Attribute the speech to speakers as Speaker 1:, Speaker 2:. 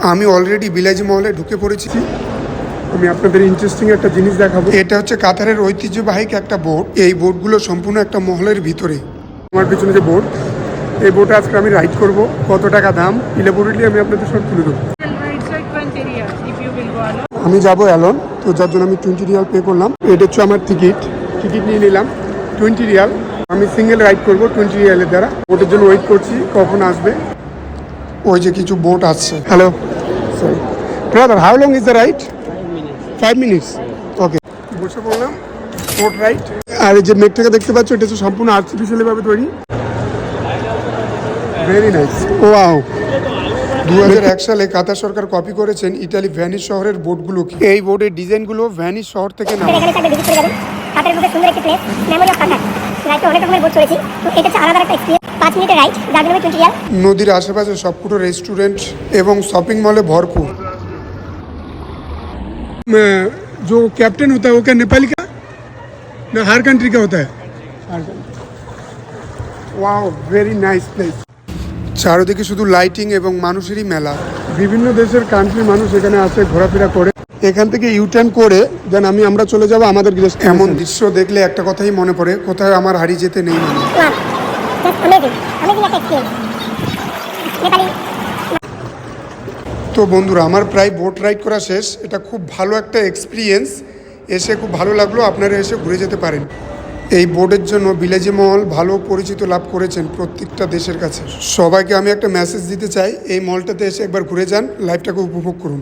Speaker 1: আমি অলরেডি বিলাজি মহলে ঢুকে পড়েছি। আমি আপনাদের ইন্টারেস্টিং একটা জিনিস দেখাবো। এটা হচ্ছে কাতারের ঐতিহ্যবাহী একটা বোট। এই বোটগুলো সম্পূর্ণ একটা মহলের ভিতরে। আমার পিছনে যে বোট, এই বোটে আজকে আমি রাইড করব। কত টাকা দাম ইলাবোরেটলি আমি আপনাদের সব তুলে দেবো। আমি যাবো অ্যালন, তো যার জন্য আমি 20 রিয়াল পে করলাম। এটা হচ্ছে আমার টিকিট নিয়ে নিলাম 20 রিয়াল। আমি সিঙ্গেল রাইড করব 20 রিয়ালের দ্বারা। বোটের জন্য ওয়েট করছি কখন আসবে। ওই যে কিছু বোট আসছে। Hello sorry brother, how long is the ride? 5 minutes. Okay, বসে পড়লাম বোট রাইড। আর এই যে মেঘটাকে দেখতে পাচ্ছ, এটা হচ্ছে সম্পূর্ণ আর্টিফিশিয়ালি ভাবে তৈরি। Very nice. ওয়াও। 2001 সালে কাতার সরকার কপি করেছেন ইতালি ভ্যানিস শহরের বোটগুলোকে। এই বোটের ডিজাইনগুলো ভ্যানিস শহর থেকে নেওয়া। নদীর আশেপাশে সবকটা রেস্টুরেন্ট এবং শপিং মলে ভরপুর। जो कैप्टन होता है वो क्या नेपाली का ना हर कंट्री का होता है? Wow, very nice place. চারদিকে শুধু লাইটিং এবং মানুষেরই মেলা। বিভিন্ন দেশের কান্ট্রির মানুষ এখানে আসে, ঘোরাফেরা করে। এখান থেকে ইউটার্ন করে দেন আমরা চলে যাব আমাদের গেস্ট। এমন দৃশ্য দেখলে একটা কথাই মনে পড়ে, কোথায় আমার হারিয়ে যেতে নেই মনে। তো বন্ধুরা, আমার প্রায় বোট রাইড করা শেষ। এটা খুব ভালো একটা এক্সপিরিয়েন্স, এসে খুব ভালো লাগলো। আপনারা এসে ঘুরে যেতে পারেন। এই বোর্ডের জন্য বিলাজি মল ভালো পরিচিত লাভ করেছেন প্রত্যেকটা দেশের কাছে। সবাইকে আমি একটা মেসেজ দিতে চাই, এই মলটাতে এসে একবার ঘুরে যান, লাইফটাকে উপভোগ করুন।